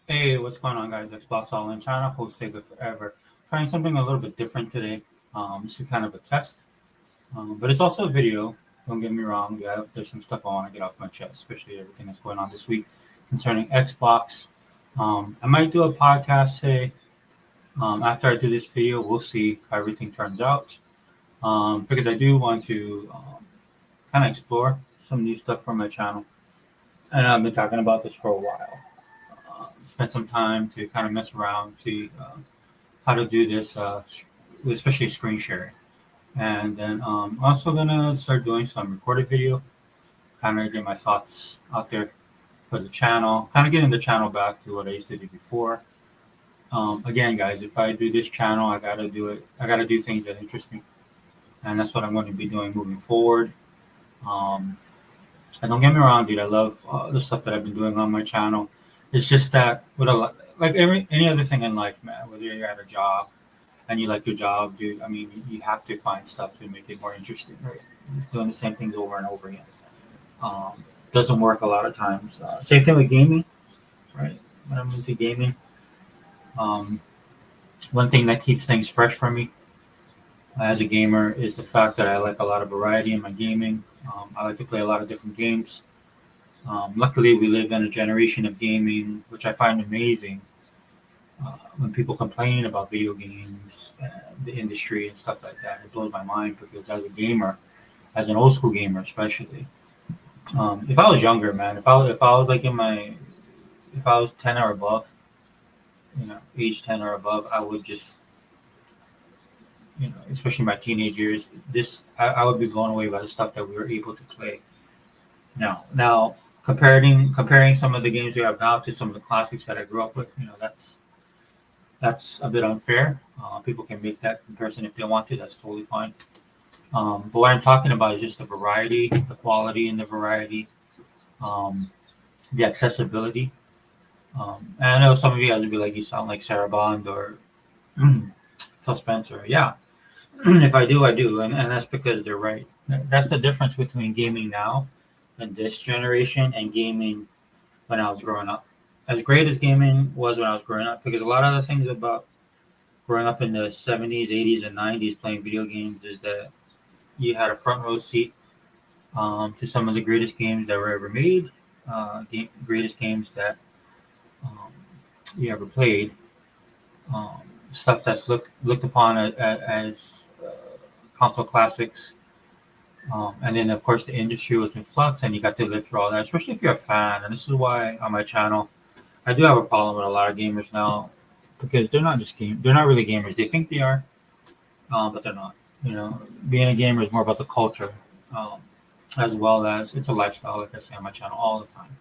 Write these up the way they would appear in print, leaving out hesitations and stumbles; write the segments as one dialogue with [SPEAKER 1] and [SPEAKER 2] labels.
[SPEAKER 1] Hey, what's going on, guys? Xbox All In channel, host Sega Forever. Trying something a little bit different today. This is kind of a test, but it's also a video. Don't get me wrong. Yeah, there's some stuff I want to get off my chest, especially everything that's going on this week concerning Xbox. I might do a podcast today. After I do this video, we'll see how everything turns out. Because I do want to kind of explore some new stuff for my channel, and I've been talking about this for a while. Spent some time to kind of mess around, see how to do this, especially screen sharing. And then also gonna start doing some recorded video, kind of get my thoughts out there for the channel, kind of getting the channel back to what I used to do before. Again, guys, if I do this channel, I gotta do it. I gotta do things that interest me, and that's what I'm going to be doing moving forward. Um, and don't get me wrong, dude. I love the stuff that I've been doing on my channel. It's just that with a lot, like every any other thing in life, man. Whether you're at a job and you like your job, dude, I mean, you have to find stuff to make it more interesting, right? Just doing the same things over and over again doesn't work a lot of times. Same thing with gaming, right? When I'm into gaming, um, one thing that keeps things fresh for me as a gamer is the fact that I like a lot of variety in my gaming. I like to play a lot of different games. Luckily, we live in a generation of gaming, which I find amazing. When people complain about video games, the industry, and stuff like that, it blows my mind because as a gamer, as an old school gamer especially, if I was younger, man, if I was like in my if I was 10 or above, age 10 or above, I would just especially my teenage years, I would be blown away by the stuff that we were able to play. Now comparing some of the games we have now to some of the classics that I grew up with, that's a bit unfair. People can make that comparison if they want to. That's totally fine. But what I'm talking about is just the variety, the quality, and the variety, um, the accessibility. And I know some of you guys would be like, you sound like Sarah Bond or Phil Spencer. Yeah, if I do, I do, and that's because they're right. That's the difference between gaming now and this generation and gaming when I was growing up. As great as gaming was when I was growing up, because a lot of the things about growing up in the 70s, 80s, and 90s playing video games is that you had a front row seat to some of the greatest games that were ever made, greatest games that um, you ever played, um, stuff that's looked upon as console classics. And then, of course, the industry was in flux, and you got to live through all that, especially if you're a fan. And this is why on my channel, I do have a problem with a lot of gamers now because they're not really gamers. They think they are, but they're not. Being a gamer is more about the culture, um, as well as it's a lifestyle, like I say on my channel all the time.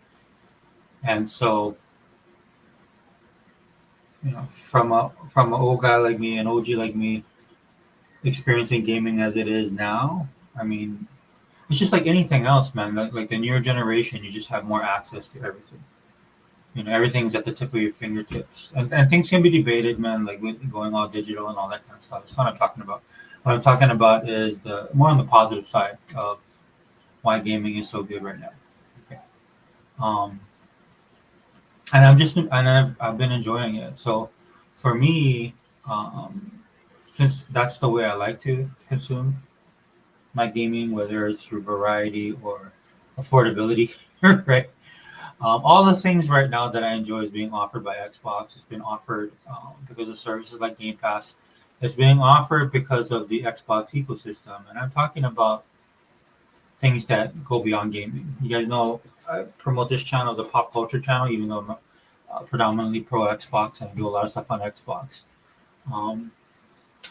[SPEAKER 1] And so, from an old guy like me, an OG like me, experiencing gaming as it is now, I mean, it's just like anything else, man. Like the newer generation, you just have more access to everything. Everything's at the tip of your fingertips, and things can be debated, man. Like with going all digital and all that kind of stuff. That's not what I'm talking about. What I'm talking about is the more on the positive side of why gaming is so good right now. Okay. Um, I've been enjoying it. So for me, um, since that's the way I like to consume my gaming, whether it's through variety or affordability, right? All the things right now that I enjoy is being offered by Xbox. It's been offered because of services like Game Pass. It's being offered because of the Xbox ecosystem, and I'm talking about things that go beyond gaming. You guys know I promote this channel as a pop culture channel, even though I'm predominantly pro Xbox and I do a lot of stuff on Xbox. Um,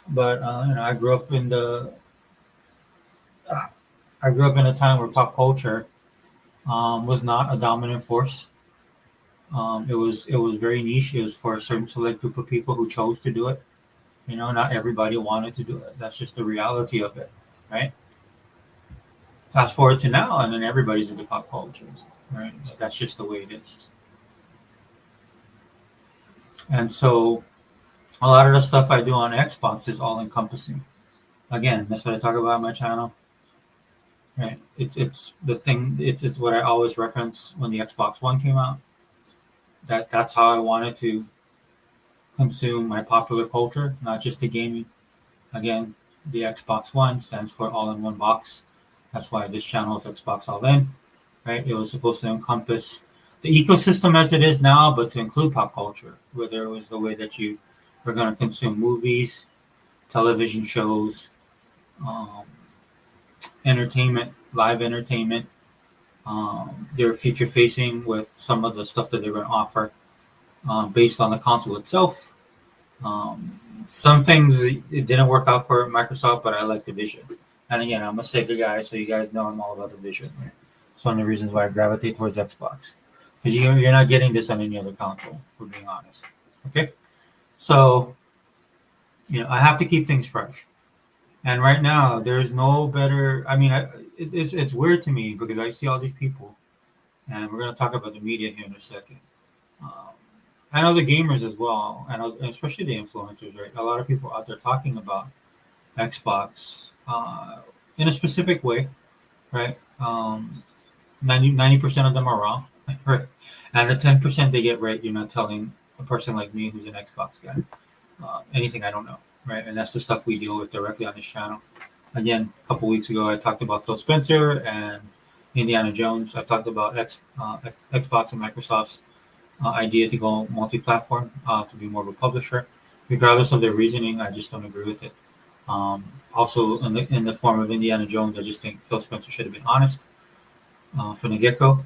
[SPEAKER 1] but I grew up in the I grew up in a time where pop culture was not a dominant force. It was very niche. It was for a certain select group of people who chose to do it. Not everybody wanted to do it. That's just the reality of it, right? Fast forward to now, and then everybody's into pop culture, right? That's just the way it is. And so, a lot of the stuff I do on Xbox is all encompassing. Again, that's what I talk about on my channel, right? It's the thing. It's what I always reference when the Xbox One came out. That's how I wanted to consume my popular culture, not just the gaming. Again, the Xbox One stands for all in one box. That's why this channel is Xbox All In, right? It was supposed to encompass the ecosystem as it is now, but to include pop culture, whether it was the way that you were going to consume movies, television shows, um, entertainment, live entertainment. They're future facing with some of the stuff that they're going to offer based on the console itself. Um, some things it didn't work out for Microsoft, but I like the vision. And again, I'm a Sega guy, so you guys know I'm all about the vision. Right? It's one of the reasons why I gravitate towards Xbox because you're not getting this on any other console, for being honest. Okay, so I have to keep things fresh. And right now, there's no better. I mean, it's weird to me because I see all these people, and we're gonna talk about the media here in a second. Um, I know the gamers as well, and especially the influencers, right? A lot of people out there talking about Xbox in a specific way, right? 90% of them are wrong, right? And the 10% they get right, you're not telling a person like me who's an Xbox guy anything I don't know, right? And that's the stuff we deal with directly on this channel. Again, a couple weeks ago, I talked about Phil Spencer and Indiana Jones. I talked about Xbox and Microsoft's idea to go multi-platform, to be more of a publisher. Regardless of their reasoning, I just don't agree with it. Also, in the form of Indiana Jones, I just think Phil Spencer should have been honest from the get-go,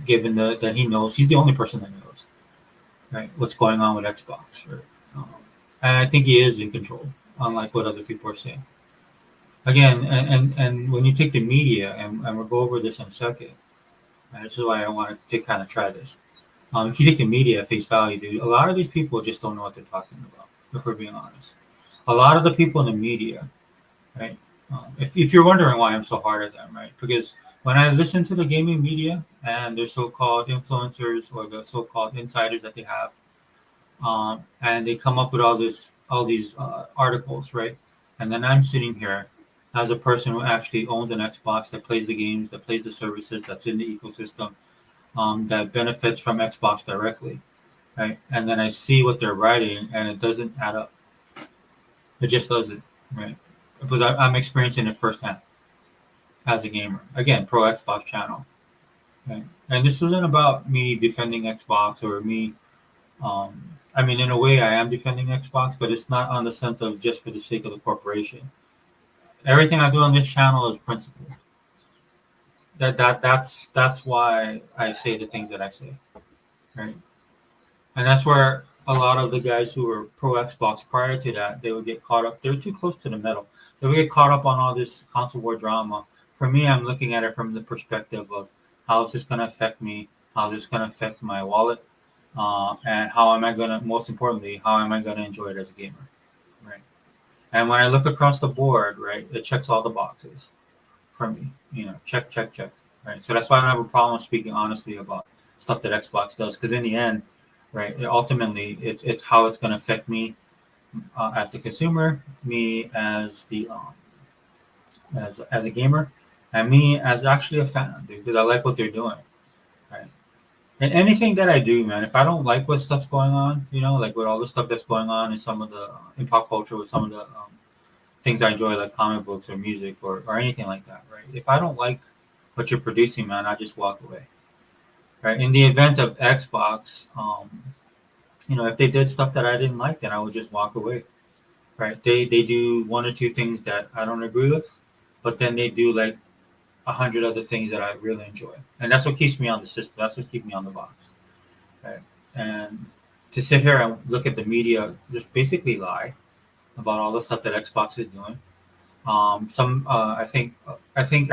[SPEAKER 1] given that he knows he's the only person that knows, right, what's going on with Xbox. Right? And I think he is in control, unlike what other people are saying. Again, and when you take the media, and we'll go over this in a second, and this is why I wanted to kind of try this. If you take the media at face value, dude, a lot of these people just don't know what they're talking about, if we're being honest. A lot of the people in the media, right? If you're wondering why I'm so hard at them, right? Because when I listen to the gaming media and their so-called influencers or the so-called insiders that they have, and they come up with all these articles, right? And then I'm sitting here as a person who actually owns an Xbox that plays the games, that plays the services, that's in the ecosystem, that benefits from Xbox directly, right? And then I see what they're writing, and it doesn't add up. It just doesn't, right? Because I'm experiencing it firsthand as a gamer. Again, pro Xbox channel, right? And this isn't about me defending Xbox or me. I mean, in a way, I am defending Xbox, but it's not on the sense of just for the sake of the corporation. Everything I do on this channel is principle. That's why I say the things that I say, right? And that's where a lot of the guys who were pro Xbox prior to that, they would get caught up. They were too close to the metal. They would get caught up on all this console war drama. For me, I'm looking at it from the perspective of how is this going to affect me? How is this going to affect my wallet? And how am I going to, most importantly, how am I going to enjoy it as a gamer, right? And when I look across the board, right, it checks all the boxes for me. Check, check, check, right? So that's why I don't have a problem speaking honestly about stuff that Xbox does, because in the end, right, ultimately, it's how it's going to affect me as the consumer, me as the as a gamer, and me as actually a fan, dude, because I like what they're doing, right? And anything that I do, man, if I don't like what stuff's going on, like with all the stuff that's going on in some of the in pop culture with some of the things I enjoy, like comic books or music or anything like that, right? If I don't like what you're producing, man, I just walk away, right? In the event of Xbox, if they did stuff that I didn't like, then I would just walk away, right? They do one or two things that I don't agree with, but then they do like 100 other things that I really enjoy, and that's what keeps me on the system. That's what keeps me on the box, right? And to sit here and look at the media just basically lie about all the stuff that Xbox is doing. I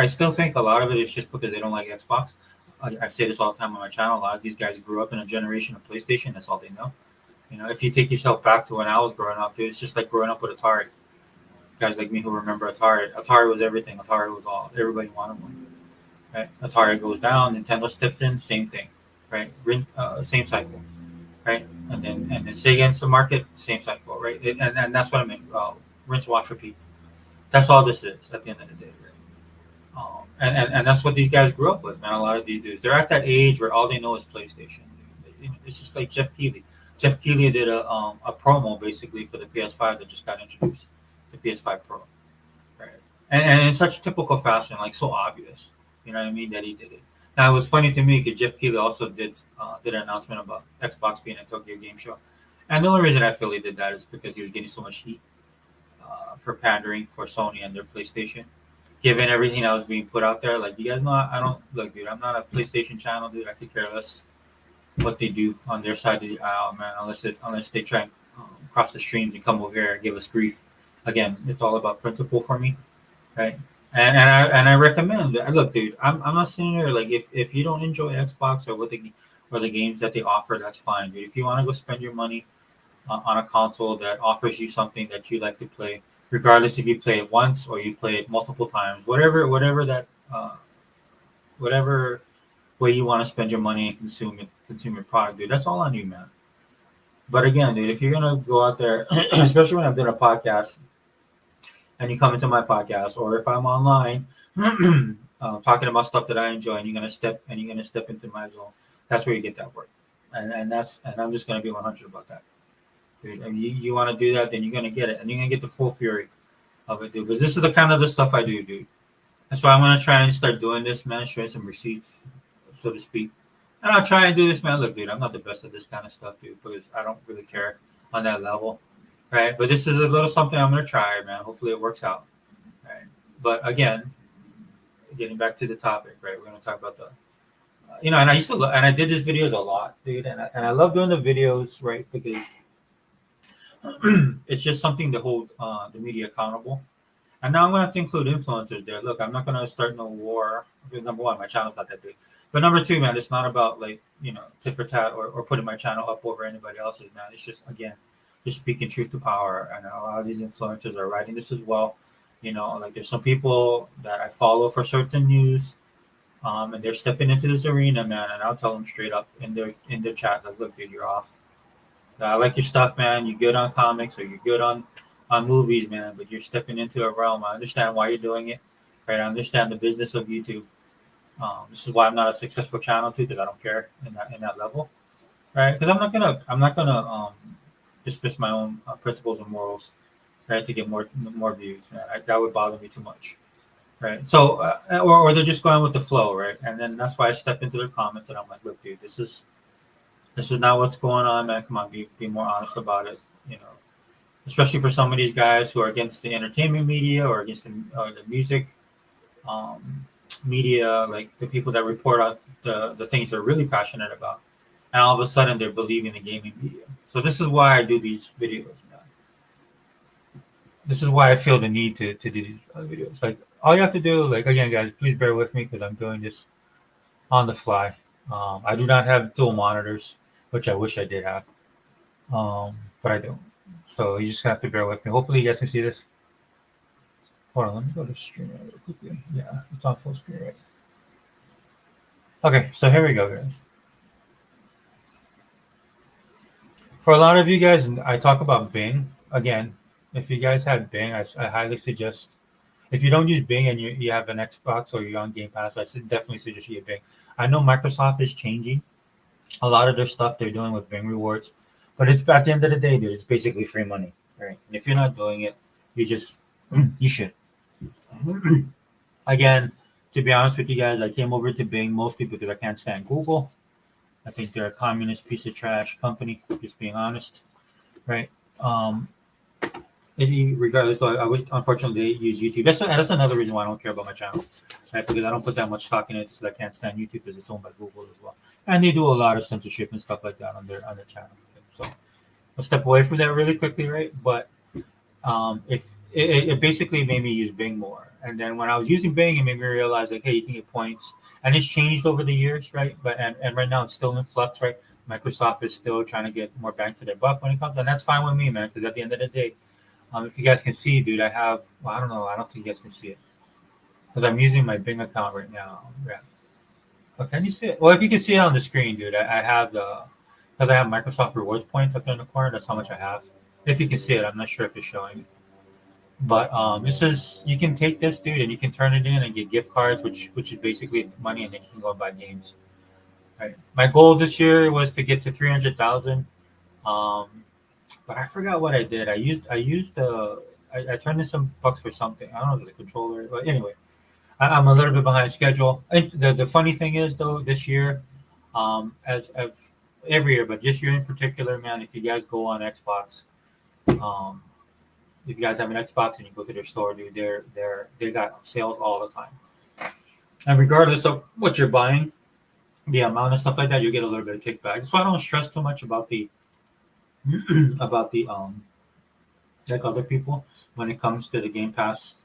[SPEAKER 1] still think a lot of it is just because they don't like Xbox. I say this all the time on my channel. A lot of these guys grew up in a generation of PlayStation. That's all they know. If you take yourself back to when I was growing up, dude, it's just like growing up with Atari. Guys like me who remember Atari. Atari was everything. Atari was all. Everybody wanted one. Right? Atari goes down. Nintendo steps in. Same thing. Right? Same cycle. Right? And then Sega enters the market. Same cycle. Right? And that's what I mean. Rinse, wash, repeat. That's all this is at the end of the day. Right? And that's what these guys grew up with, man. A lot of these dudes, they're at that age where all they know is PlayStation. it's just like Jeff Keighley. Jeff Keighley did a promo basically for the PS5 that just got introduced, the PS5 Pro, right? And in such typical fashion, like so obvious, you know what I mean, that he did it. Now it was funny to me because Jeff Keighley also did an announcement about Xbox being a Tokyo Game Show, and the only reason I feel he did that is because he was getting so much heat for pandering for Sony and their PlayStation, given everything that was being put out there. Like you guys know, I don't look, dude. I'm not a PlayStation channel, dude. I could care less what they do on their side of the aisle, man. Unless they try and cross the streams and come over here and give us grief. Again, it's all about principle for me, right? And I recommend. Look, dude. I'm not sitting here like if you don't enjoy Xbox or the games that they offer, that's fine, dude. If you want to go spend your money on a console that offers you something that you like to play, regardless if you play it once or you play it multiple times, whatever way you want to spend your money and consume your product, dude. That's all on you, man. But again, dude, if you're gonna go out there, especially when I'm doing a podcast and you come into my podcast, or if I'm online talking about stuff that I enjoy, and you're gonna step into my zone, that's where you get that work. And I'm just gonna be 100 about that. Dude, and you want to do that, then you're gonna get it, and you're gonna get the full fury of it, dude. Because this is the kind of the stuff I do, dude. That's why I'm gonna try and start doing this, man. Showing some receipts, so to speak. And I'll try and do this, man. Look, dude, I'm not the best at this kind of stuff, dude, because I don't really care on that level, right? But this is a little something I'm gonna try, man. Hopefully, it works out, right? But again, getting back to the topic, right? We're gonna talk about and I used to, and I did these videos a lot, dude, and I love doing the videos, right? Because it's just something to hold the media accountable. And now I'm going to have to include influencers there. Look, I'm not going to start no war. Number one, my channel's not that big. But number two, man, it's not about like, tit for tat or putting my channel up over anybody else's, man. It's just, again, just speaking truth to power. And a lot of these influencers are writing this as well. Like there's some people that I follow for certain news, and they're stepping into this arena, man. And I'll tell them straight up in their chat, like, look, dude, you're off. I like your stuff, man. You're good on comics or you're good on movies, man. But you're stepping into a realm. I understand why you're doing it, right? I understand the business of YouTube. This is why I'm not a successful channel too, because I don't care in that level, right? Because I'm not gonna dismiss my own principles and morals, right, to get more views. Man. That would bother me too much, right? So or they're just going with the flow, right? And then that's why I step into their comments and I'm like, look, dude, this is not what's going on, man. Come on, be more honest about it. Especially for some of these guys who are against the entertainment media or against the music media, like the people that report out the things they're really passionate about, and all of a sudden they're believing the gaming media. So this is why I do these videos, man. This is why I feel the need to do these videos. Like all you have to do, like again, guys, please bear with me because I'm doing this on the fly. I do not have dual monitors, which I wish I did have, but I don't. So you just have to bear with me. Hopefully you guys can see this. Hold on, let me go to stream real quickly. Yeah, it's on full screen, right? Okay, so here we go, guys. For a lot of you guys, I talk about Bing. Again, if you guys have Bing, I highly suggest, if you don't use Bing and you have an Xbox or you're on Game Pass, I definitely suggest you get Bing. I know Microsoft is changing a lot of their stuff they're doing with Bing rewards, but it's at the end of the day, dude, it's basically free money, right? And if you're not doing it, you should. Again, to be honest with you guys, I came over to Bing mostly because I can't stand Google. I think they're a communist piece of trash company, just being honest, right? Regardless, though, I wish, unfortunately, they use YouTube. That's another reason why I don't care about my channel, right? Because I don't put that much stock in it, so I can't stand YouTube because it's owned by Google as well, and they do a lot of censorship and stuff like that on their channel. So I'll step away from that really quickly, right? But if it basically made me use Bing more, and then when I was using Bing, it made me realize like, hey, you can get points, and it's changed over the years, right? But and right now it's still in flux, right? Microsoft is still trying to get more bang for their buck when it comes, and that's fine with me, man. Because at the end of the day, if you guys can see, dude, I have, well, I don't know, I don't think you guys can see it because I'm using my Bing account right now. Yeah. Oh, can you see it? Well, if you can see it on the screen, dude, I have because I have Microsoft Rewards points up there in the corner. That's how much I have. If you can see it, I'm not sure if it's showing. But you can take this, dude, and you can turn it in and get gift cards, which is basically money, and then you can go and buy games. Right. My goal this year was to get to 300,000. Um, but I forgot what I did. I turned in some bucks for something. I don't know if it's a controller, but anyway, I'm a little bit behind schedule. And the funny thing is though, this year, as every year, but this year in particular, man, if you guys go on Xbox, um, if you guys have an Xbox and you go to their store, dude, they got sales all the time. And regardless of what you're buying, the amount of stuff like that, you get a little bit of kickback. So I don't stress too much about the about the like other people when it comes to the Game Pass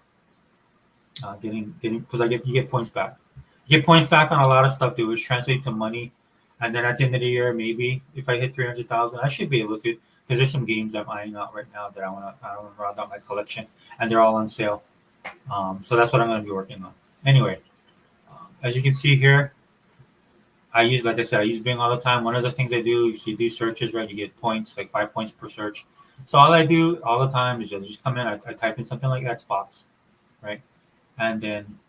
[SPEAKER 1] getting because I get you get points back. You get points back on a lot of stuff, dude, which translate to money. And then at the end of the year, maybe if I hit 300,000, I should be able to. Because there's some games I'm eyeing out right now that I want to round out my collection, and they're all on sale. So that's what I'm going to be working on. Anyway, as you can see here, like I said, I use Bing all the time. One of the things I do is you do searches, right? You get points, like 5 points per search. So all I do all the time is just come in, I type in something like Xbox, right? And then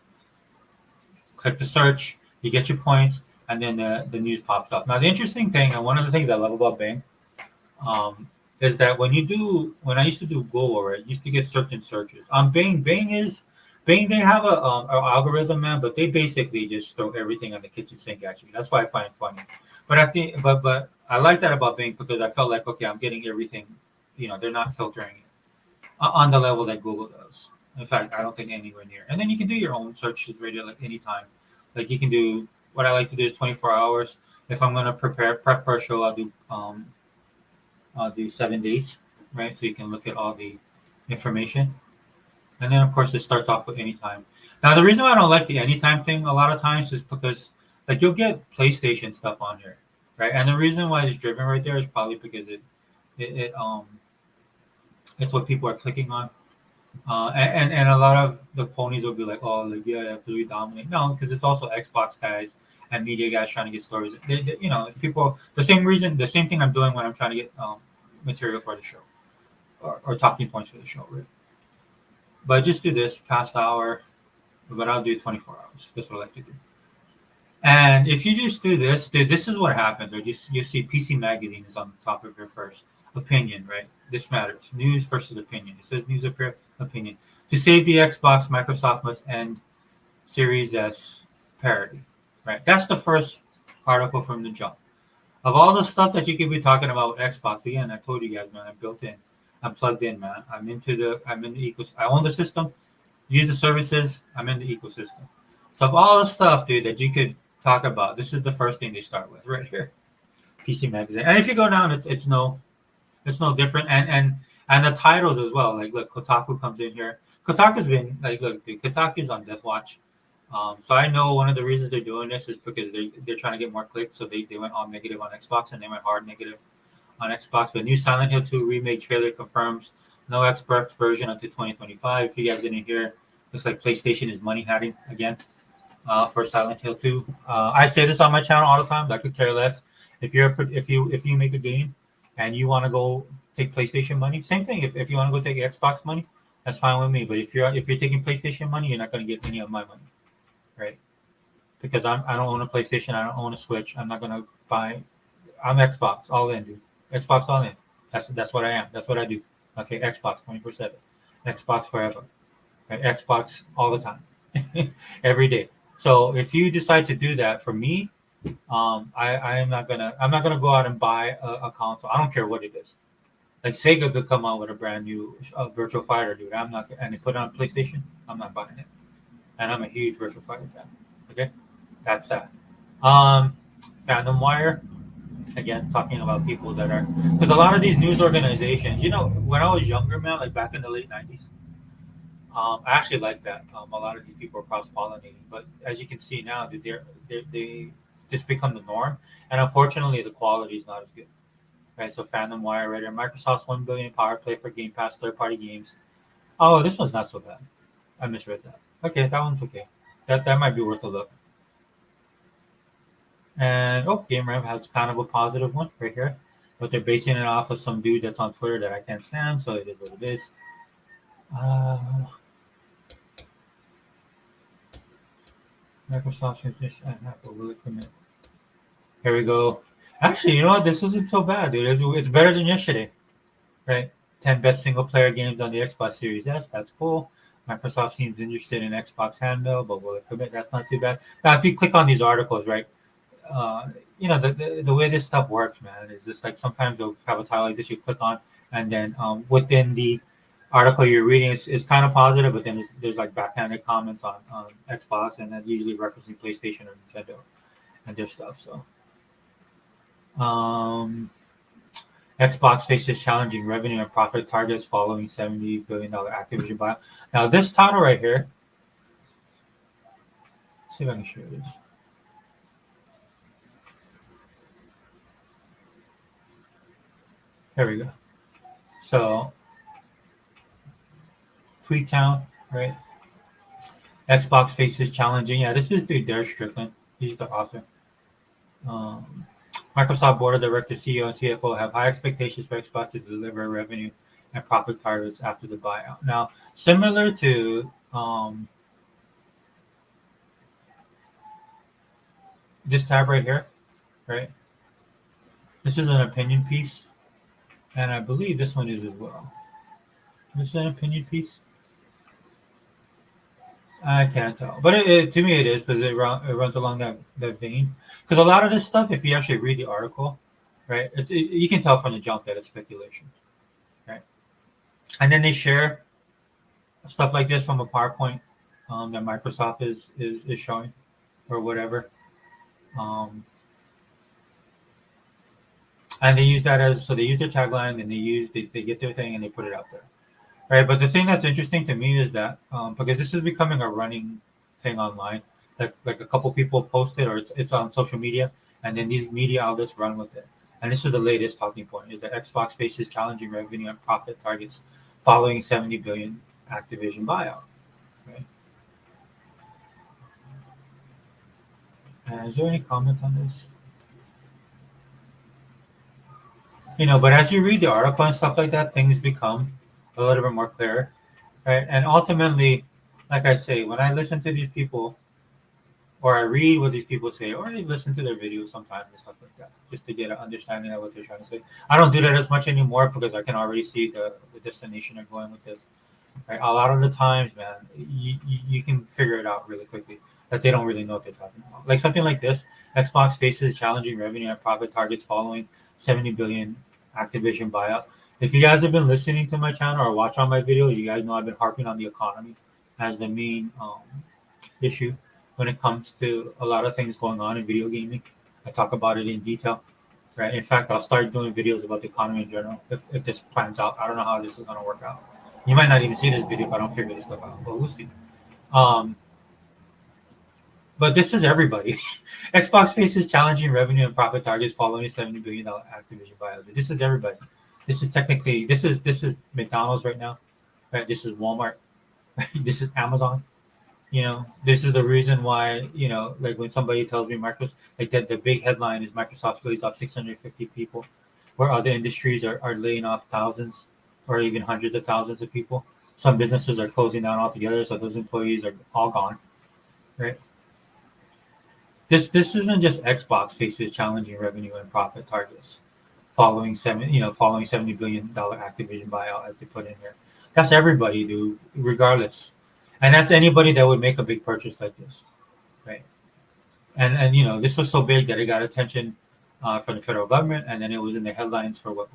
[SPEAKER 1] click the search, you get your points, and then the news pops up. Now, the interesting thing, and one of the things I love about Bing, is that when I used to do Google, right, I used to get certain searches on Bing. They have a algorithm, man, but they basically just throw everything on the kitchen sink at you. That's why I find it funny. But I think, but I like that about Bing because I felt like, okay, I'm getting everything. They're not filtering it on the level that Google does. In fact, I don't think anywhere near. And then you can do your own searches radio like anytime. Like you can do what I like to do is 24 hours. If I'm gonna prep for a show, I'll do 7 days, right? So you can look at all the information. And then of course it starts off with anytime. Now the reason why I don't like the anytime thing a lot of times is because like you'll get PlayStation stuff on here, right? And the reason why it's driven right there is probably because it it's what people are clicking on. And a lot of the ponies will be like, oh, like yeah, we dominate. No, because it's also Xbox guys and media guys trying to get stories. It's people. The same thing I'm doing when I'm trying to get material for the show or talking points for the show, right? But just do this past hour, but I'll do 24 hours. That's what I like to do. And if you just do this, dude, this is what happens. Or just you see PC Magazine is on the top of your first opinion, right? This matters. News versus opinion. It says news opinion. To save the Xbox, Microsoft must end Series S parity, right? That's the first article from the jump. Of all the stuff that you could be talking about with Xbox, again, I told you guys, man, I'm built in. I'm plugged in, man. I'm in the ecosystem. I own the system, use the services. I'm in the ecosystem. So of all the stuff, dude, that you could talk about, this is the first thing they start with right here. PC Magazine. And if you go down, it's no different. And the titles as well. Like look, Kotaku comes in here. Kotaku's been like look, dude, Kotaku's on death watch. So I know one of the reasons they're doing this is because they're trying to get more clicks. So they went all negative on Xbox and they went hard negative on Xbox. But new Silent Hill 2 remake trailer confirms no Xbox version until 2025. If you guys didn't hear, looks like PlayStation is money hiding again for Silent Hill 2. I say this on my channel all the time. I could care less. If you make a game and you want to go take PlayStation money, same thing. If you want to go take Xbox money, that's fine with me. But if you're taking PlayStation money, you're not going to get any of my money, right? Because I don't own a PlayStation, I don't own a Switch. I'm not going to buy. I'm Xbox all in, dude. Xbox all in. That's what I am. That's what I do. Okay, Xbox 24/7, Xbox forever, right? Xbox all the time, every day. So if you decide to do that for me, I'm not gonna go out and buy a console. I don't care what it is. Like Sega could come out with a brand new Virtual Fighter, dude. I'm not, and they put it on PlayStation. I'm not buying it. And I'm a huge Virtual Fighter fan. Okay, that's that. Um, Fandom Wire. Again, talking about people that are because a lot of these news organizations, when I was younger, man, like back in the late '90s, I actually like that. A lot of these people are cross pollinating, but as you can see now, they just become the norm, and unfortunately, the quality is not as good. Right, so Fandom Wire right here. Microsoft's 1 billion power play for Game Pass third-party games. Oh, this one's not so bad. I misread that. Okay, that one's okay. That might be worth a look. And Game Rev has kind of a positive one right here, but they're basing it off of some dude that's on Twitter that I can't stand, so it is what it is. Microsoft says this and Apple will commit. Here we go. Actually, you know what? This isn't so bad, dude. It's better than yesterday, right? 10 best single player games on the Xbox Series S. That's cool. Microsoft seems interested in Xbox handheld, but will it commit? That's not too bad. Now, if you click on these articles, right, the way this stuff works, man, is just like sometimes they'll have a title like this you click on, and then within the article you're reading is kind of positive, but then there's like backhanded comments on Xbox, and that's usually referencing PlayStation or Nintendo and their stuff. So, um, Xbox faces challenging revenue and profit targets following $70 billion Activision buyout. Now, this title right here, let's see if I can share this. There we go. So, Tweetown, right? Xbox faces challenging. Yeah, this is the Derek Strickland. He's the author. Um, Microsoft Board of Directors, CEO, and CFO have high expectations for Xbox to deliver revenue and profit targets after the buyout. Now, similar to this tab right here, right? This is an opinion piece, and I believe this one is as well. This is an opinion piece. I can't tell, but to me it is because it runs along that vein. Because a lot of this stuff, if you actually read the article, right, you can tell from the jump that it's speculation, right? And then they share stuff like this from a PowerPoint that Microsoft is showing or whatever, um, and they use that as so they use their tagline and they get their thing and they put it out there. Right, but the thing that's interesting to me is that because this is becoming a running thing online, like a couple people post it or it's on social media, and then these media outlets run with it. And this is the latest talking point: is that Xbox faces challenging revenue and profit targets following 70 billion Activision buyout. Right? Is there any comments on this? But as you read the article and stuff like that, things become a little bit more clear, right? And ultimately, like I say, when I listen to these people or I read what these people say, or I listen to their videos sometimes and stuff like that, just to get an understanding of what they're trying to say. I don't do that as much anymore because I can already see the destination they're going with this. Right? A lot of the times, man, you can figure it out really quickly that they don't really know what they're talking about. Like something like this, Xbox faces challenging revenue and profit targets following 70 billion Activision buyout. If you guys have been listening to my channel or watch on my videos, you guys know I've been harping on the economy as the main issue when it comes to a lot of things going on in video gaming. I talk about it in detail, right? In fact, I'll start doing videos about the economy in general if this plans out. I don't know how this is going to work out. You might not even see this video if I don't figure this stuff out, but we'll see. Um, but this is everybody. Xbox faces challenging revenue and profit targets following a $70 billion Activision buyout. This is everybody. This is technically this is McDonald's right now, right? This is Walmart. Right? This is Amazon. This is the reason why, like when somebody tells me Microsoft, like that the big headline is Microsoft lays off 650 people, where other industries are laying off thousands or even hundreds of thousands of people. Some businesses are closing down altogether, so those employees are all gone, right? This isn't just Xbox faces challenging revenue and profit targets following $70 billion Activision buyout as they put in here. That's everybody, dude, regardless. And that's anybody that would make a big purchase like this, right? And this was so big that it got attention from the federal government, and then it was in the headlines for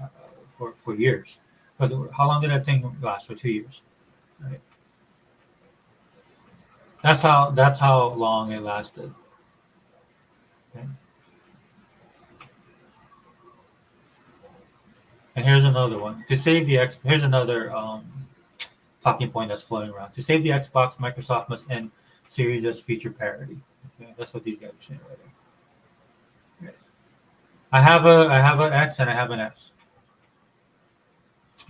[SPEAKER 1] for years. But how long did that thing last? For 2 years, right? That's how long it lasted. Okay? And here's another one. Here's another talking point that's floating around. To save the Xbox, Microsoft must end Series S feature parity. Okay, that's what these guys are saying right there. Okay. I have an X and I have an S.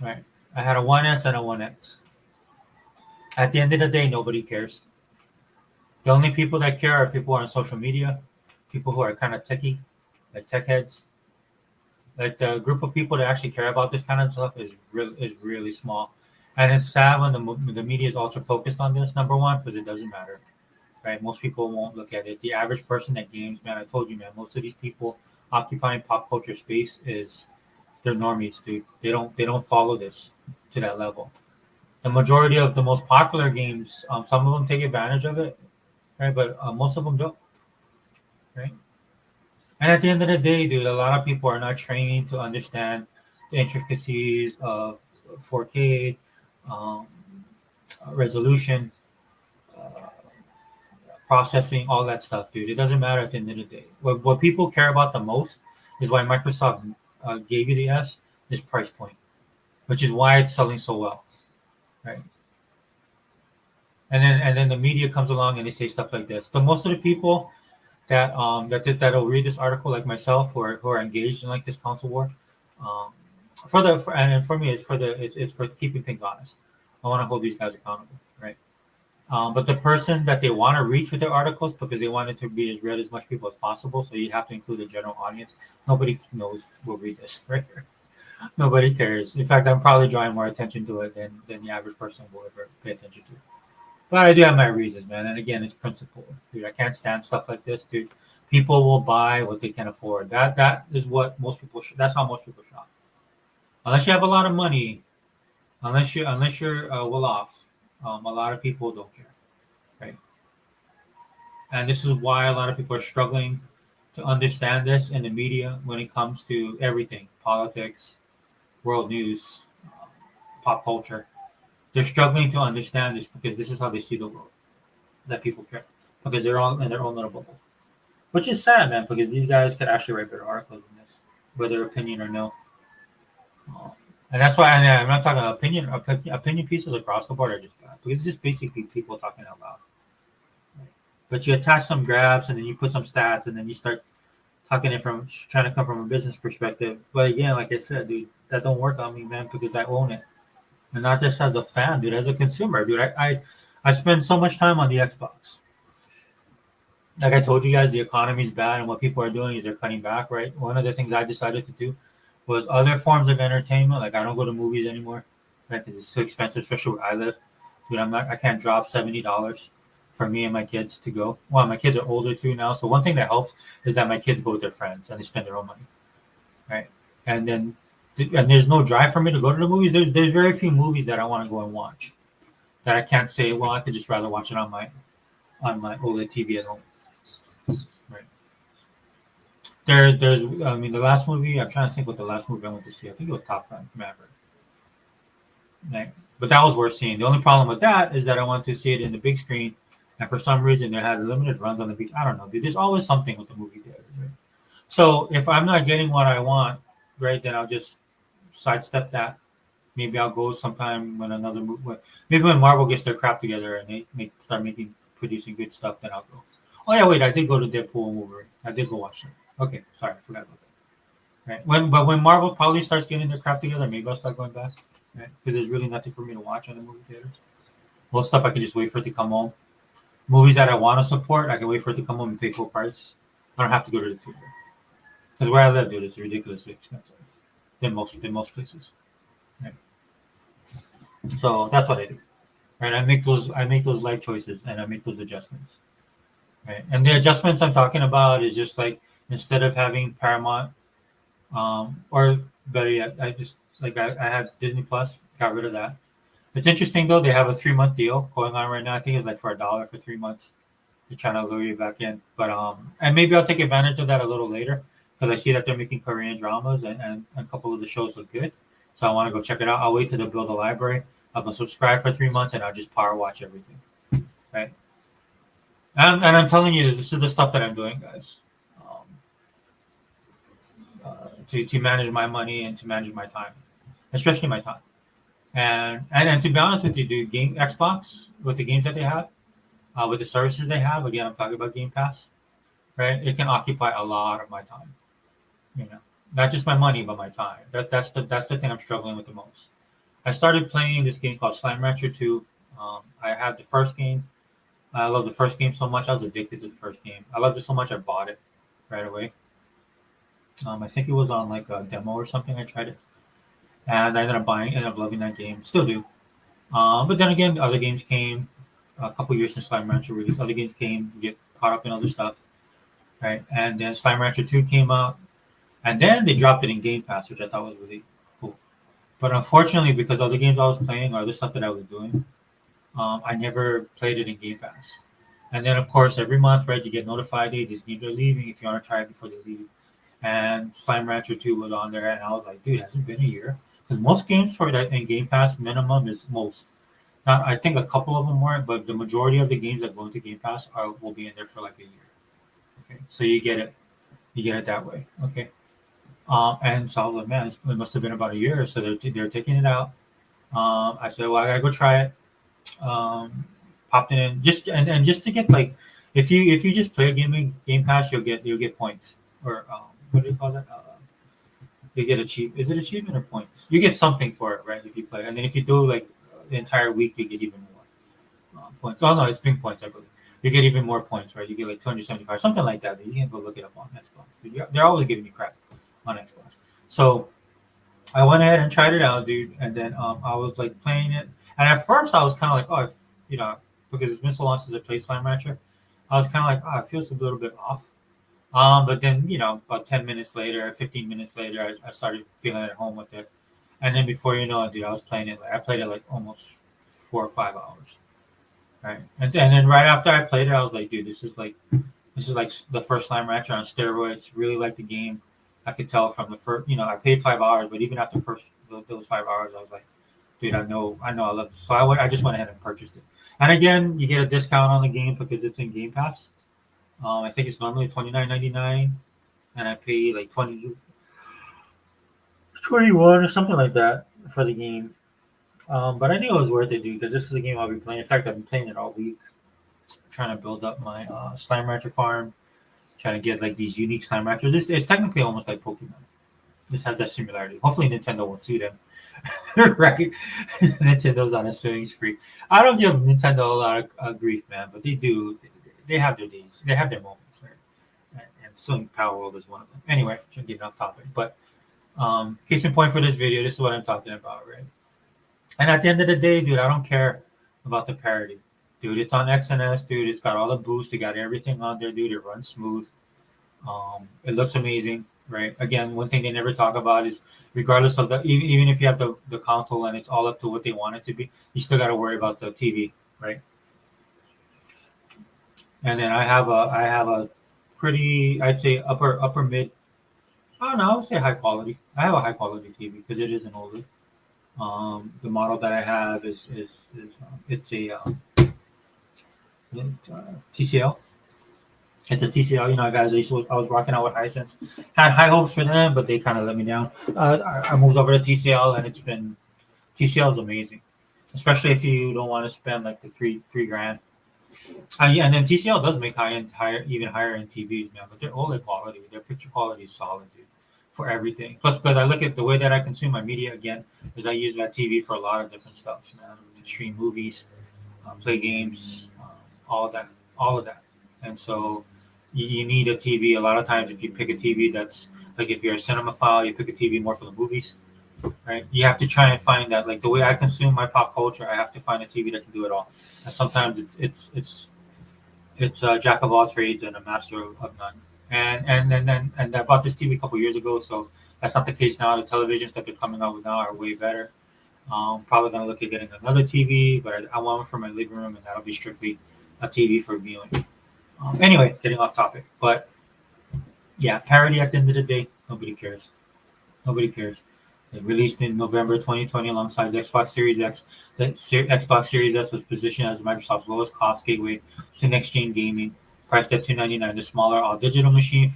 [SPEAKER 1] Right. I had a 1S and a 1X. At the end of the day, nobody cares. The only people that care are people on social media, people who are kind of techie, like tech heads. Like the group of people that actually care about this kind of stuff is really small. And it's sad when the media is ultra focused on this. Number one, because it doesn't matter. right? Most people won't look at it. The average person that games, man, I told you, man, most of these people occupying pop culture space is they're normies, dude. They don't follow this to that level. The majority of the most popular games, some of them take advantage of it, right? But most of them don't, right? And at the end of the day, dude, a lot of people are not trained to understand the intricacies of 4K um, resolution, uh, processing, all that stuff, dude. It doesn't matter at the end of the day. What people care about the most is why Microsoft gave you the S is price point, which is why it's selling so well, right? And then the media comes along and they say stuff like this. The most of the people that'll read this article, like myself, who are engaged in like this console war, um, and for me, it's for keeping things honest. I want to hold these guys accountable, right? But the person that they want to reach with their articles, because they want it to be as read as much people as possible, so you have to include the general audience. Nobody knows will read this, right? Nobody cares. In fact, I'm probably drawing more attention to it than the average person will ever pay attention to. But I do have my reasons, man. And again, it's principle, dude. I can't stand stuff like this, dude. People will buy what they can afford. That is what most people. That's how most people shop. Unless you have a lot of money, unless you're well off, a lot of people don't care, right? And this is why a lot of people are struggling to understand this in the media when it comes to everything: politics, world news, pop culture. They're struggling to understand this because this is how they see the world. That people care because they're all in their own little bubble, which is sad, man. Because these guys could actually write better articles than this, whether opinion or no. And that's why I'm not talking opinion pieces across the board are just bad because it's just basically people talking out loud. But you attach some graphs and then you put some stats and then you start talking it from trying to come from a business perspective. But again, like I said, dude, that don't work on me, man, because I own it, and not just as a fan, dude, as a consumer, dude. I spend so much time on the Xbox. Like I told you guys, the economy is bad, and what people are doing is they're cutting back. Right. One of the things I decided to do was other forms of entertainment. Like I don't go to movies anymore, right? Because it's too expensive, especially where I live. Dude, I can't drop $70 for me and my kids to go. Well, my kids are older too now, so one thing that helps is that my kids go with their friends and they spend their own money, right? And then and there's no drive for me to go to the movies. There's very few movies that I want to go and watch that I can't say. Well, I could just rather watch it on my OLED TV at home. Right. There's I mean the last movie I'm trying to think what the last movie I went to see. I think it was Top Gun Maverick. Right. But that was worth seeing. The only problem with that is that I wanted to see it in the big screen, and for some reason they had limited runs on the big. I don't know, dude. There's always something with the movie theater. Right? So if I'm not getting what I want, right, then I'll just sidestep that. Maybe I'll go sometime when another movie. Maybe when Marvel gets their crap together and they start producing good stuff, then I'll go. Oh yeah, wait, I did go to Deadpool movie. I did go watch it. Okay, sorry, I forgot about that. Right. When Marvel probably starts getting their crap together, maybe I'll start going back. Right. Because there's really nothing for me to watch on the movie theaters. Most stuff I can just wait for it to come home. Movies that I want to support, I can wait for it to come home and pay full price. I don't have to go to the theater. Because where I live, dude, it's ridiculously expensive in most places. Right. So that's what I do. Right. I make those life choices and I make those adjustments. Right. And the adjustments I'm talking about is just like instead of having Paramount, or better yet, I had Disney Plus, got rid of that. It's interesting though, they have a 3 month deal going on right now. I think it's like for $1 for 3 months. They're trying to lure you back in. But and maybe I'll take advantage of that a little later because I see that they're making Korean dramas and a couple of the shows look good. So I want to go check it out. I'll wait till they build a library. I'll go subscribe for 3 months and I'll just power watch everything. Right. And I'm telling you, this is the stuff that I'm doing, guys. To manage my money and to manage my time, especially my time. And to be honest with you, dude, game Xbox with the games that they have, with the services they have. Again, I'm talking about Game Pass, right? It can occupy a lot of my time. You know, not just my money, but my time. That's the thing I'm struggling with the most. I started playing this game called Slime Rancher 2. I had the first game. I love the first game so much. I was addicted to the first game. I loved it so much I bought it right away. I think it was on like a demo or something. I tried it, and I ended up loving that game. Still do. But then again, other games came. a couple years since Slime Rancher released. Other games came, you get caught up in other stuff, right? And then Slime Rancher 2 came out, and then they dropped it in Game Pass, which I thought was really cool. But unfortunately, because other games I was playing or other stuff that I was doing, I never played it in Game Pass. And then, of course, every month, right, you get notified, hey, these games are leaving if you want to try it before they leave. And Slime Rancher 2 was on there, and I was like, dude, it hasn't been a year. Because most games for that in Game Pass minimum is most. Not, I think a couple of them weren't, but the majority of the games that go into Game Pass will be in there for like a year. Okay, so you get it that way. Okay, and so I was like, man, it must have been about a year. So they're taking it out. I said, well, I gotta go try it. Popped it in and just to get like, if you just play a Game Pass, you'll get points or what do you call that? You get is it achievement or points? You get something for it, right? If you play, and then if you do like the entire week, you get even more points. Oh no, it's pink points, I believe. You get even more points, right? You get like 275, something like that. You can go look it up on Xbox. They're always giving me crap on Xbox. So I went ahead and tried it out, dude, and then I was like playing it, and at first I was kind of like, oh, you know, because it's been so long since I played Slime Rancher, I was kind of like, oh, it feels a little bit off. But then, about 10 minutes later, 15 minutes later, I started feeling at home with it. And then before you know it, dude, I was playing it. Like I played it like almost 4 or 5 hours, right? And then right after I played it, I was like, dude, this is like the first Slime Rancher on steroids. Really like the game. I could tell from the first, I paid 5 hours, but even after those 5 hours, I was like, dude, I know, I love this. So I just went ahead and purchased it. And again, you get a discount on the game because it's in Game Pass. I think it's normally $29.99, and I pay like 21 or something like that for the game. But I knew it was worth it, dude, because this is a game I'll be playing. In fact, I've been playing it all week, trying to build up my Slime Rancher farm, trying to get like these unique Slime Ranchers. It's technically almost like Pokemon. This has that similarity. Hopefully, Nintendo won't sue them, right? Nintendo's on a suing spree. I don't give Nintendo a lot of grief, man, but they do. They have their days. They have their moments, right? And suing Power World is one of them. Anyway, shouldn't get off topic, but case in point for this video, this is what I'm talking about, right? And at the end of the day, dude, I don't care about the parity. Dude, it's on XNS, dude. It's got all the boosts. It got everything on there, dude. It runs smooth. It looks amazing, right? Again, one thing they never talk about is regardless of even if you have the console and it's all up to what they want it to be, you still got to worry about the TV, right? And then I have a pretty, I'd say upper mid. I don't know. I would say high quality. I have a high quality TV because it is an OLED. The model that I have is it's a TCL. It's a TCL. Guys, I was rocking out with Hisense. Had high hopes for them, but they kind of let me down. I moved over to TCL, and TCL is amazing, especially if you don't want to spend like the three grand. And then TCL does make even higher end TVs, man. But their OLED quality, their picture quality is solid, dude, for everything. Plus, because I look at the way that I consume my media again, is I use that TV for a lot of different stuff, man. To stream movies, play games, all of that. And so you need a TV. A lot of times, if you pick a TV that's like if you're a cinemaphile, you pick a TV more for the movies, right? You have to try and find that. Like the way I consume my pop culture, I have to find a TV that can do it all. And sometimes it's a jack of all trades and a master of none. And I bought this TV a couple years ago, so that's not the case now. The televisions that they're coming out with now are way better. Probably gonna look at getting another TV, but I want one for my living room, and that'll be strictly a TV for viewing. Anyway, getting off topic, but yeah, parity at the end of the day, nobody cares. Nobody cares. It released in November 2020 alongside the Xbox Series X. The Xbox Series S was positioned as Microsoft's lowest cost gateway to next-gen gaming, priced at $299. The smaller all-digital machine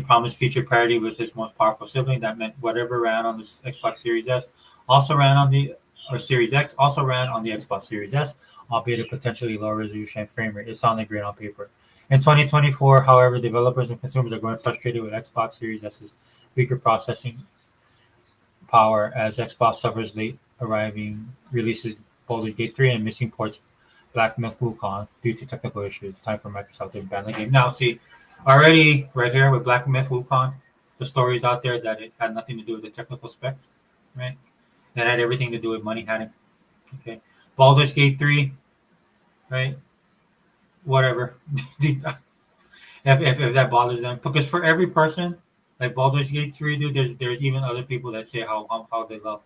[SPEAKER 1] promised feature parity with its most powerful sibling. That meant whatever ran on the Xbox Series S also ran on Series X also ran on the Xbox Series S, albeit a potentially lower resolution and frame rate. It sounded great on paper. In 2024, however, developers and consumers are growing frustrated with Xbox Series S's weaker processing power as Xbox suffers late arriving releases Baldur's Gate 3 and missing ports Black Myth Wukong due to technical issues. It's time for Microsoft to ban the game. Now, see, already right here with Black Myth Wukong, the stories out there that it had nothing to do with the technical specs, right? That had everything to do with money having. Okay. Baldur's Gate 3, right? Whatever. If that bothers them, because for every person, like Baldur's Gate 3, dude, there's even other people that say how they love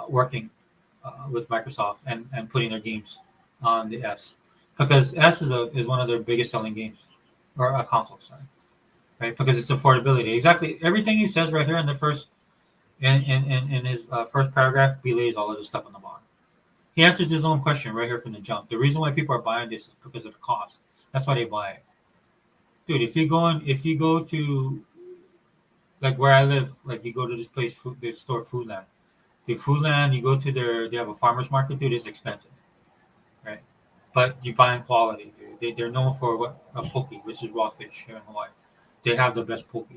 [SPEAKER 1] working with Microsoft and putting their games on the S, because S is one of their biggest selling games, or a console, sorry, right? Because it's affordability. Exactly everything he says right here in the first in his first paragraph belays all of this stuff on the bottom. He answers his own question right here from the jump. The reason why people are buying this is because of the cost. That's why they buy it, dude. If you go to like where I live, like you go to this place, this store, Foodland. The Foodland, you go to they have a farmer's market, dude. It's expensive, right? But you buy in quality, dude. They're known for what a poke, which is raw fish here in Hawaii. They have the best poke.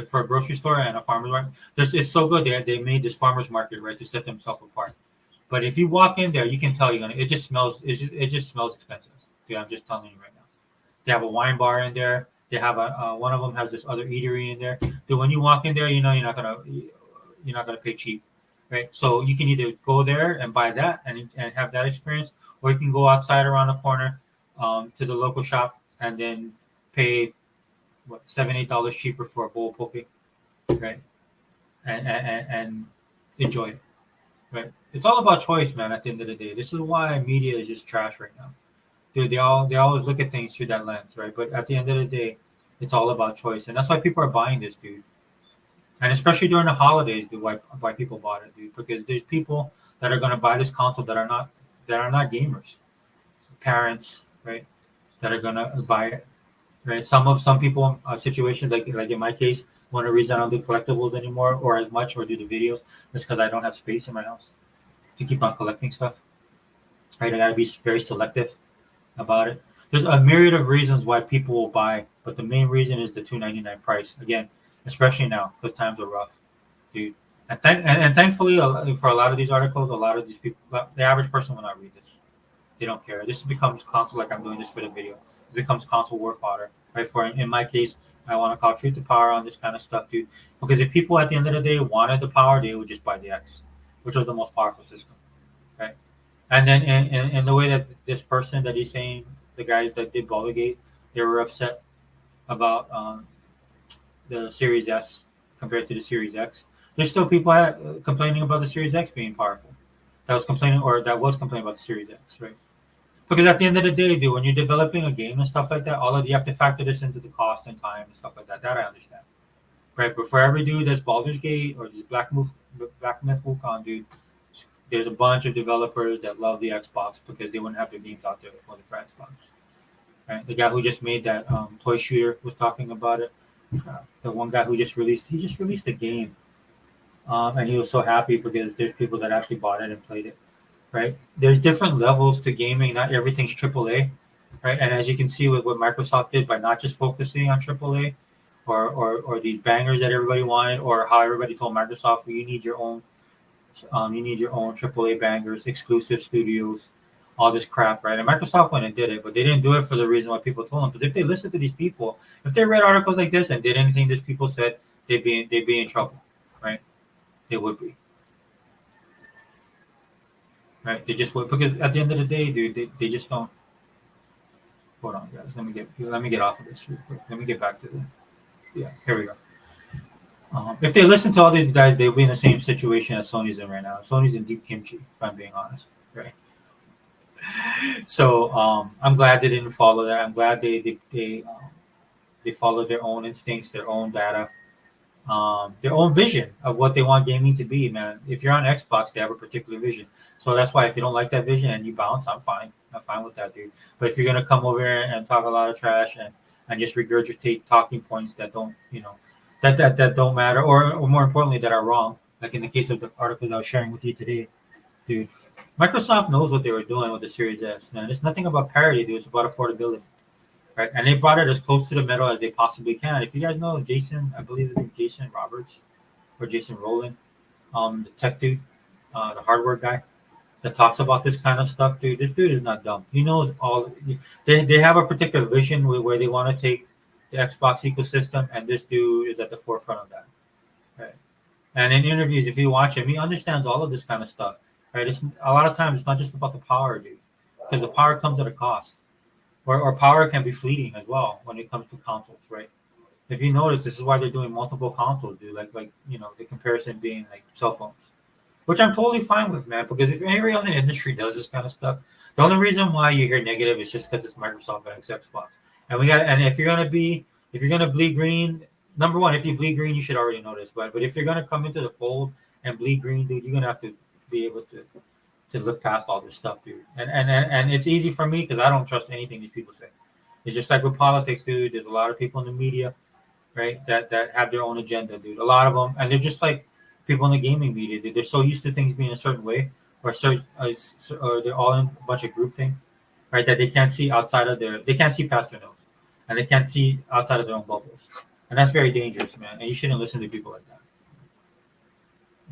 [SPEAKER 1] For a grocery store and a farmer's market, it's so good. They made this farmer's market right to set themselves apart. But if you walk in there, you can tell you're gonna. It just smells. It just smells expensive, dude. I'm just telling you right now. They have a wine bar in there. They have one of them has this other eatery in there. Dude, when you walk in there, you know you're not gonna pay cheap, right? So you can either go there and buy that and have that experience, or you can go outside around the corner to the local shop and then pay what $7-8 cheaper for a bowl of poke, right? And enjoy it, right? It's all about choice, man. At the end of the day, this is why media is just trash right now. Dude, they always look at things through that lens, right? But at the end of the day, it's all about choice, and that's why people are buying this, dude. And especially during the holidays, dude, why people bought it, dude? Because there's people that are gonna buy this console that are not gamers, parents, right? That are gonna buy it, right? Some people situations like in my case, one of the reasons I don't do collectibles anymore or as much or do the videos is because I don't have space in my house to keep on collecting stuff. Right, I gotta be very selective about it. There's a myriad of reasons why people will buy, but the main reason is the $299 price. Again, especially now because times are rough, dude. And thankfully, for a lot of these articles, a lot of these people, the average person will not read this. They don't care. This becomes console like I'm doing this for the video. It becomes console war fodder, right? For in my case, I want to call truth to power on this kind of stuff, dude. Because if people at the end of the day wanted the power, they would just buy the X, which was the most powerful system, right? And then in the way that this person that he's saying, the guys that did Ballergate, they were upset about the Series S compared to the Series X. There's still people complaining about the Series X being powerful. That was complaining about the Series X, right? Because at the end of the day, dude, when you're developing a game and stuff like that, you have to factor this into the cost and time and stuff like that. That I understand, right? But for every dude that's Baldur's Gate or this Black Myth Wukong, dude, there's a bunch of developers that love the Xbox because they wouldn't have their games out there for the Xbox. Right? The guy who just made that toy shooter was talking about it. The one guy he just released a game, and he was so happy because there's people that actually bought it and played it. Right? There's different levels to gaming. Not everything's AAA, right? And as you can see with what Microsoft did by not just focusing on AAA or these bangers that everybody wanted, or how everybody told Microsoft, well, you need your own AAA bangers, exclusive studios, all this crap, right? And Microsoft went and did it, but they didn't do it for the reason why people told them. Because if they listened to these people, if they read articles like this and did anything these people said, they'd be in trouble, right? They would be, right? They just would because at the end of the day, dude, they just don't. Hold on, guys. Let me get off of this real quick. Let me get back to the. Yeah, here we go. If they listen to all these guys, they'll be in the same situation as Sony's in right now. Sony's in deep kimchi, if I'm being honest, right? So I'm glad they didn't follow that. I'm glad they followed their own instincts, their own data, their own vision of what they want gaming to be. Man, if you're on Xbox, they have a particular vision. So that's why if you don't like that vision and you bounce, I'm fine. I'm fine with that, dude. But if you're gonna come over here and talk a lot of trash and just regurgitate talking points that don't, that don't matter, or more importantly, that are wrong, like in the case of the articles I was sharing with you today, dude. Microsoft knows what they were doing with the Series S, man. It's nothing about parity, dude. It's about affordability, right? And they brought it as close to the middle as they possibly can. If you guys know Jason, I believe it's Jason Roberts or Jason Rowland, the tech dude, the hardware guy that talks about this kind of stuff, dude. This dude is not dumb. He knows all. They have a particular vision where they want to take the Xbox ecosystem, and this dude is at the forefront of that, right? And in interviews, if you watch him, he understands all of this kind of stuff, right? It's a lot of times it's not just about the power, dude. because the power comes at a cost, or power can be fleeting as well when it comes to consoles, right? If you notice, this is why they're doing multiple consoles, dude. Like the comparison being like cell phones, which I'm totally fine with, man. Because if anybody in the industry does this kind of stuff, the only reason why you hear negative is just because it's Microsoft and it's Xbox. And if you're gonna bleed green, number one, if you bleed green, you should already know this. But if you're gonna come into the fold and bleed green, dude, you're gonna have to be able to look past all this stuff, dude. And it's easy for me because I don't trust anything these people say. It's just like with politics, dude. There's a lot of people in the media, right, that have their own agenda, dude. A lot of them, and they're just like people in the gaming media, dude. They're so used to things being a certain way, or they're all in a bunch of groupthink, right? That they can't see they can't see past their nose, and they can't see outside of their own bubbles, and that's very dangerous, man. And you shouldn't listen to people like that.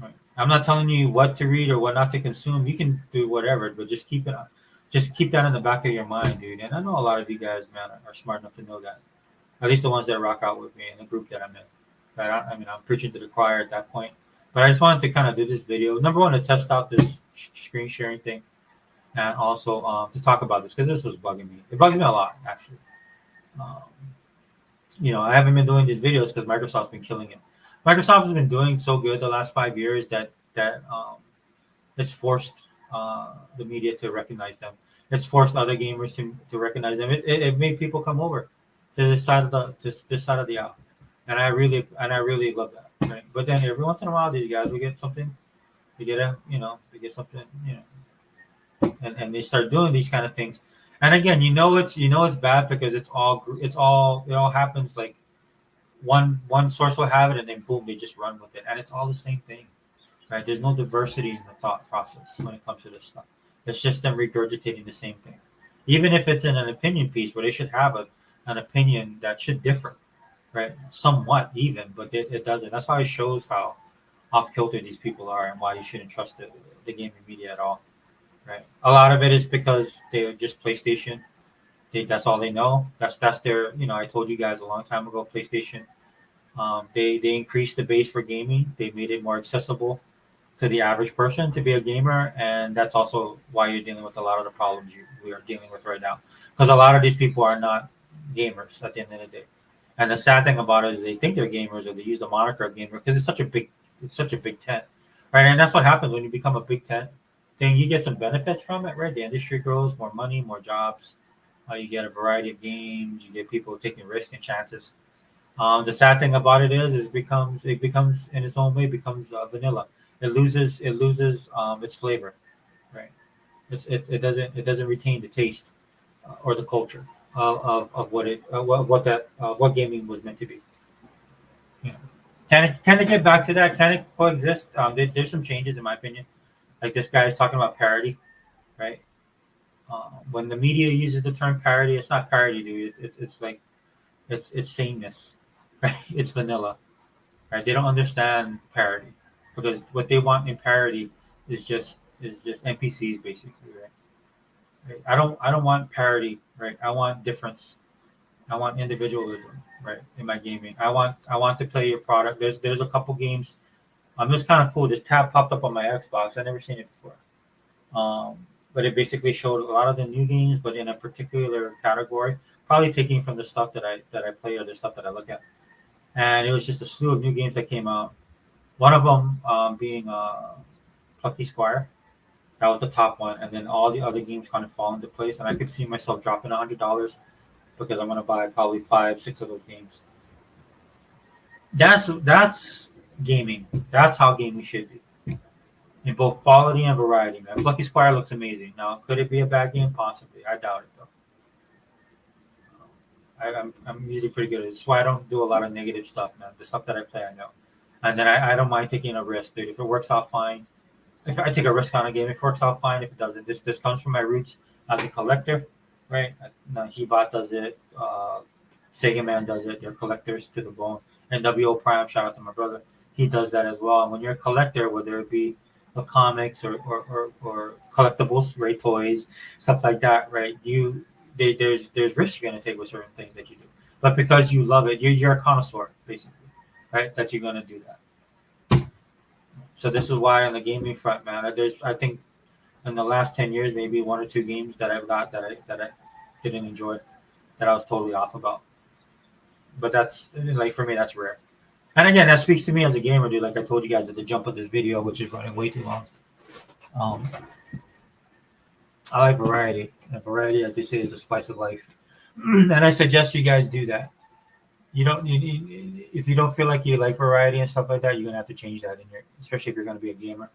[SPEAKER 1] Right. I'm not telling you what to read or what not to consume. You can do whatever, but just keep that in the back of your mind, dude. And I know a lot of you guys, man, are smart enough to know that. At least the ones that rock out with me in the group that I'm in. Right? I mean, I'm preaching to the choir at that point. But I just wanted to kind of do this video. Number one, to test out this screen sharing thing, and also to talk about this because this was bugging me. It bugs me a lot, actually. Um, I haven't been doing these videos because Microsoft's been killing it. Microsoft has been doing so good the last 5 years that it's forced the media to recognize them. It's forced other gamers to recognize them. It made people come over to this side of the aisle, and I really love that. Right? But then every once in a while, these guys will get something. They get something, and they start doing these kind of things. And again, it's bad because it all happens like one source will have it, and then boom, they just run with it, and it's all the same thing, right? There's no diversity in the thought process when it comes to this stuff. It's just them regurgitating the same thing, even if it's in an opinion piece where they should have an opinion that should differ, right? Somewhat even, but it doesn't. That's how it shows how off kilter these people are and why you shouldn't trust the gaming media at all, right? A lot of it is because they're just PlayStation. That's all they know. That's their. I told you guys a long time ago. PlayStation. They increased the base for gaming. They made it more accessible to the average person to be a gamer, and that's also why you're dealing with a lot of the problems we are dealing with right now. Because a lot of these people are not gamers at the end of the day. And the sad thing about it is they think they're gamers or they use the moniker of gamer because it's such a big tent, right? And that's what happens when you become a big tent. Then you get some benefits from it, right? The industry grows, more money, more jobs. You get a variety of games. You get people taking risks and chances. The sad thing about it is it becomes in its own way vanilla. It loses its flavor, right? It doesn't retain the taste or the culture of what gaming was meant to be. Yeah. Can it get back to that? Can it coexist? There's some changes in my opinion. Like this guy is talking about parody, right? When the media uses the term parody, it's not parody, dude. It's like it's sameness, right? It's vanilla, right? They don't understand parody because what they want in parody is just NPCs basically, right? Right? I don't want parody, right? I want difference. I want individualism, right? In my gaming, I want to play your product. There's a couple games. It was kind of cool. This tab popped up on my Xbox. I never seen it before. But it basically showed a lot of the new games, but in a particular category, probably taking from the stuff that I play or the stuff that I look at. And it was just a slew of new games that came out. One of them being Plucky Squire. That was the top one, and then all the other games kind of fall into place. And I could see myself dropping $100 because I'm gonna buy probably 5, 6 of those games. That's gaming. That's how gaming should be. In both quality and variety, man. Lucky Squire looks amazing. Now, could it be a bad game? Possibly. I doubt it, though. I'm usually pretty good at it. That's why I don't do a lot of negative stuff, man. The stuff that I play, I know. And then I don't mind taking a risk, dude. If it works out, fine. If I take a risk on a game, if it works out, fine. If it doesn't, this comes from my roots as a collector, right? Hebot does it. Sega Man does it. They're collectors to the bone. And WO Prime, shout out to my brother. He does that as well. And when you're a collector, whether it be comics or collectibles, right, toys, stuff like that, right? There's risks you're gonna take with certain things that you do, but because you love it, you're a connoisseur basically, right? That you're gonna do that. So this is why on the gaming front, man, I think in the last 10 years, maybe 1 or 2 games that I've got that I didn't enjoy, that I was totally off about. But that's like for me, that's rare. And again, that speaks to me as a gamer, dude. Like I told you guys at the jump of this video, which is running way too long. Um, I like variety, and variety, as they say, is the spice of life. And I suggest you guys do that. You don't, if you don't feel like you like variety and stuff like that, you're gonna have to change that in your, especially if you're gonna be a gamer.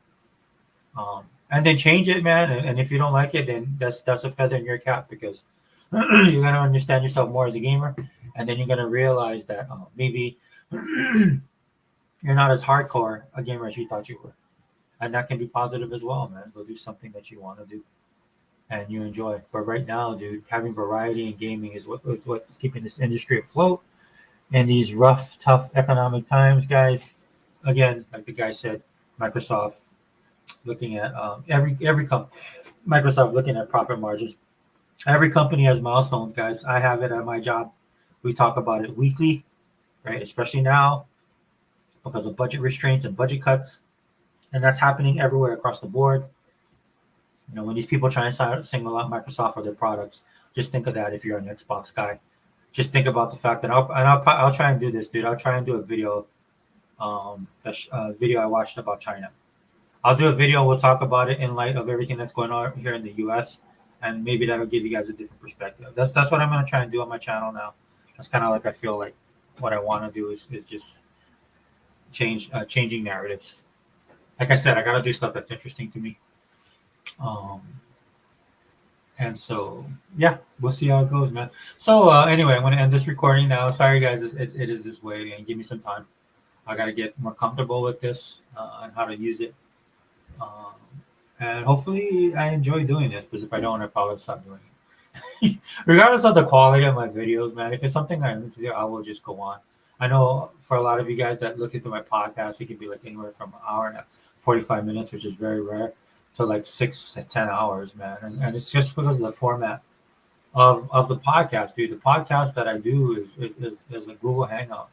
[SPEAKER 1] And then change it, man. And if you don't like it, then that's a feather in your cap because you're gonna understand yourself more as a gamer, and then you're gonna realize that maybe you're not as hardcore a gamer as you thought you were, and that can be positive as well, man. Go do something that you want to do and you enjoy. But right now, dude, having variety in gaming is what's keeping this industry afloat in these rough, tough economic times, guys. Again, like the guy said, Microsoft looking at every company, Microsoft looking at profit margins. Every company has milestones, guys. I have it at my job. We talk about it weekly, right? Especially now because of budget restraints and budget cuts, and that's happening everywhere across the board. You know, when these people try and single out Microsoft for their products, just think of that if you're an Xbox guy. Just think about the fact that I'll try and do this, dude. I'll try and do a video, video I watched about China. I'll do a video. We'll talk about it in light of everything that's going on here in the U.S. and maybe that'll give you guys a different perspective. That's what I'm gonna try and do on my channel now. That's kind of like I feel like what I want to do is just changing narratives. Like I said, I gotta do stuff that's interesting to me. And so yeah, we'll see how it goes, man. So anyway, I'm gonna end this recording now. Sorry guys, it is this way, and give me some time. I gotta get more comfortable with this and how to use it. And hopefully I enjoy doing this, because if I don't, I probably stop doing it. Regardless of the quality of my videos, man, if it's something I'm into, I will just go on. I know for a lot of you guys that look into my podcast, it can be like anywhere from an hour and 45 minutes, which is very rare, to like 6 to 10 hours, man. And it's just because of the format of the podcast, dude. The podcast that I do is a Google Hangout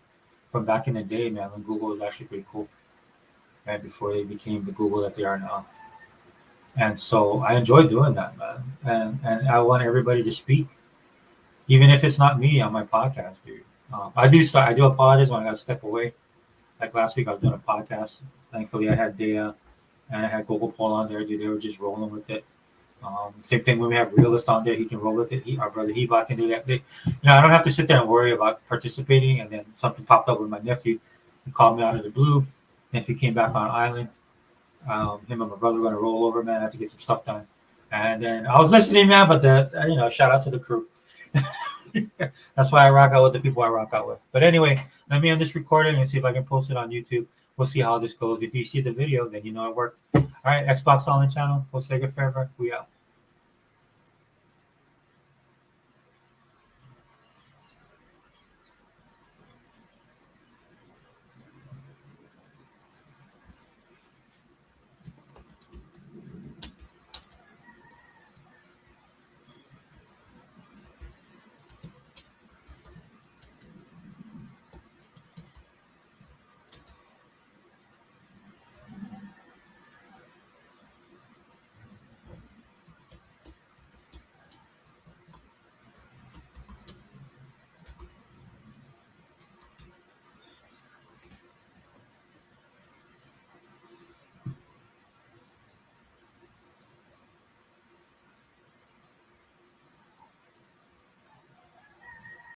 [SPEAKER 1] from back in the day, man, when Google was actually pretty cool, right before they became the Google that they are now. And so I enjoy doing that, man. And I want everybody to speak, even if it's not me on my podcast, dude. I do apologize when I got to step away. Like last week, I was doing a podcast. Thankfully, I had Dea and I had Google Paul on there, dude. They were just rolling with it. Same thing when we have Realist on there, he can roll with it. Our brother Hebot can do that. I don't have to sit there and worry about participating. And then something popped up with my nephew. He called me out of the blue. Nephew came back on island. Him and my brother were going to roll over, man. I had to get some stuff done. And then I was listening, man, but shout out to the crew. That's why I rock out with the people I rock out with. But anyway, let me end this recording and see if I can post it on YouTube. We'll see how this goes. If you see the video, then you know it worked. All right, Xbox All In channel. We'll say it forever. We out.